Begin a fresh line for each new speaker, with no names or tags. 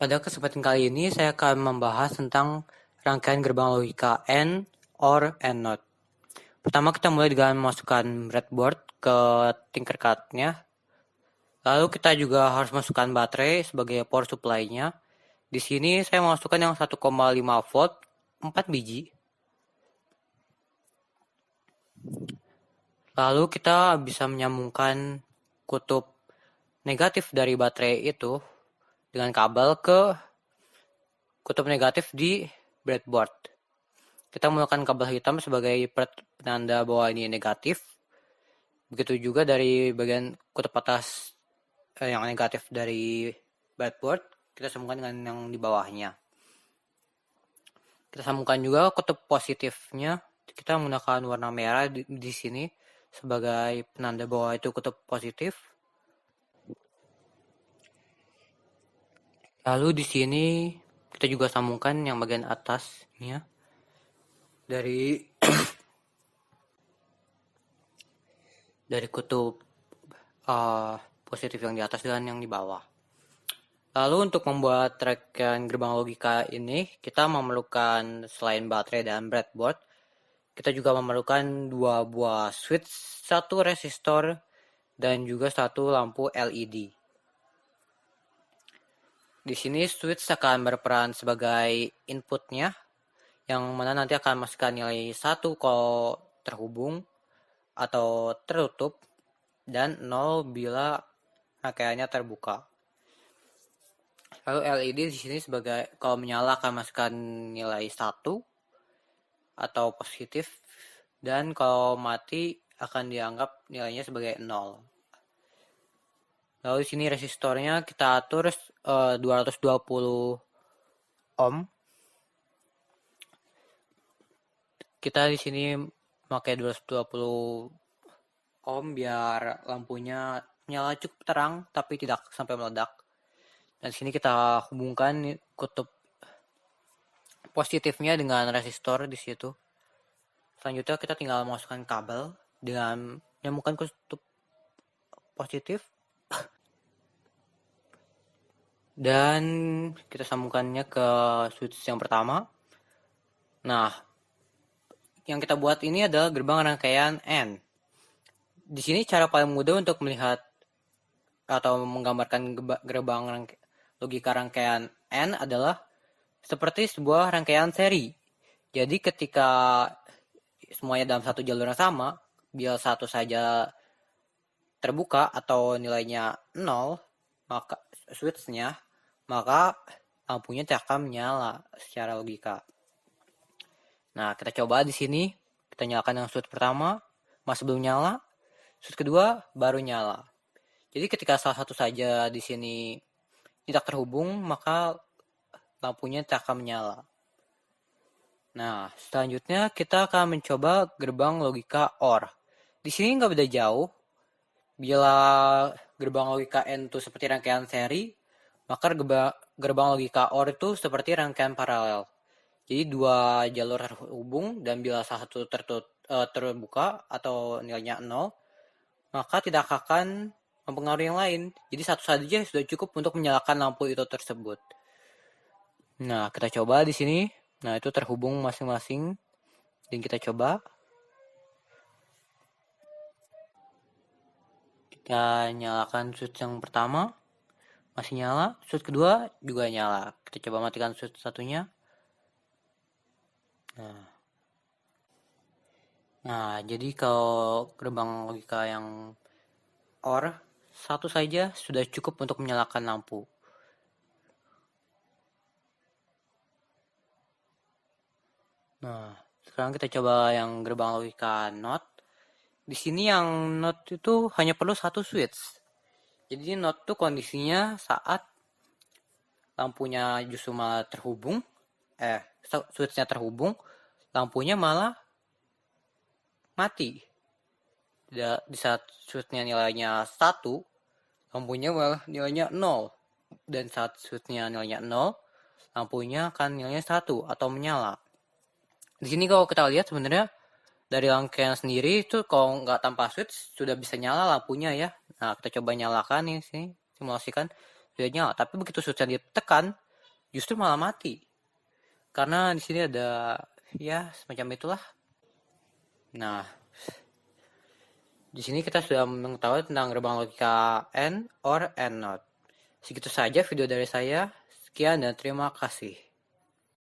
Pada kesempatan kali ini saya akan membahas tentang rangkaian gerbang logika AND, OR, and NOT. Pertama kita mulai dengan memasukkan breadboard ke Tinkercad-nya. Lalu kita juga harus masukkan baterai sebagai power supply-nya. Di sini saya masukkan yang 1,5 volt 4 biji. Lalu kita bisa menyambungkan kutub negatif dari baterai itu dengan kabel ke kutub negatif di breadboard. Kita menggunakan kabel hitam sebagai penanda bahwa ini negatif. Begitu juga dari bagian kutub atas yang negatif dari breadboard, kita sambungkan dengan yang di bawahnya. Kita sambungkan juga kutub positifnya. Kita menggunakan warna merah di sini sebagai penanda bahwa itu kutub positif. Lalu di sini kita juga sambungkan yang bagian atasnya dari kutub positif yang di atas dan yang di bawah. Lalu untuk membuat rangkaian gerbang logika ini, kita memerlukan selain baterai dan breadboard, kita juga memerlukan 2 buah switch, 1 resistor, dan juga 1 lampu LED. Di sini switch akan berperan sebagai inputnya, yang mana nanti akan masukkan nilai 1 kalau terhubung atau tertutup, dan 0 bila rangkaiannya terbuka. Lalu LED di sini sebagai kalau menyala akan masukkan nilai 1 atau positif, dan kalau mati akan dianggap nilainya sebagai 0. Lalu di sini resistornya kita atur 220 ohm. Kita di sini pakai 220 ohm biar lampunya nyala cukup terang tapi tidak sampai meledak. Dan di sini kita hubungkan kutub positifnya dengan resistor di situ. Selanjutnya kita tinggal masukkan kabel dengan menyambungkan kutub positif dan kita sambungkannya ke switch yang pertama. Nah, yang kita buat ini adalah gerbang rangkaian AND. Di sini cara paling mudah untuk melihat atau menggambarkan gerbang logika rangkaian AND adalah seperti sebuah rangkaian seri. Jadi ketika semuanya dalam satu jalur yang sama, bila satu saja terbuka atau nilainya 0, maka switch-nya, maka lampunya tidak akan menyala secara logika. Nah, kita coba di sini, kita nyalakan yang switch pertama, masih belum nyala, switch kedua baru nyala. Jadi ketika salah satu saja di sini tidak terhubung, maka lampunya tidak akan menyala. Nah, selanjutnya kita akan mencoba gerbang logika OR. Di sini nggak beda jauh. Bila gerbang logika N itu seperti rangkaian seri, maka gerbang logika OR itu seperti rangkaian paralel. Jadi 2 jalur terhubung dan bila salah satu terbuka atau nilainya 0, maka tidak akan mempengaruhi yang lain. Jadi satu saja sudah cukup untuk menyalakan lampu itu tersebut. Nah, kita coba di sini. Nah, itu terhubung masing-masing. Dan kita coba. Kita nyalakan switch yang pertama. Masih nyala. Switch kedua juga nyala. Kita coba matikan switch satunya. Nah, jadi kalau gerbang logika yang OR, satu saja sudah cukup untuk menyalakan lampu. Nah, sekarang kita coba yang gerbang logika NOT. Di sini yang NOT itu hanya perlu 1 switch. Jadi NOT itu kondisinya saat lampunya justru malah terhubung, switchnya terhubung, lampunya malah mati. Di saat switchnya nilainya 1, lampunya malah nilainya 0. Dan saat switchnya nilainya 0, lampunya akan nilainya 1 atau menyala. Di sini kalau kita lihat sebenarnya dari rangkaian sendiri itu kalau nggak tanpa switch sudah bisa nyala lampunya ya. Nah, kita coba nyalakan nih sini, simulasikan sudah nyala. Tapi begitu switchnya ditekan, justru malah mati. Karena di sini ada ya semacam itulah. Nah, di sini kita sudah mengetahui tentang gerbang logika AND or AND not. Segitu saja video dari saya. Sekian dan terima kasih.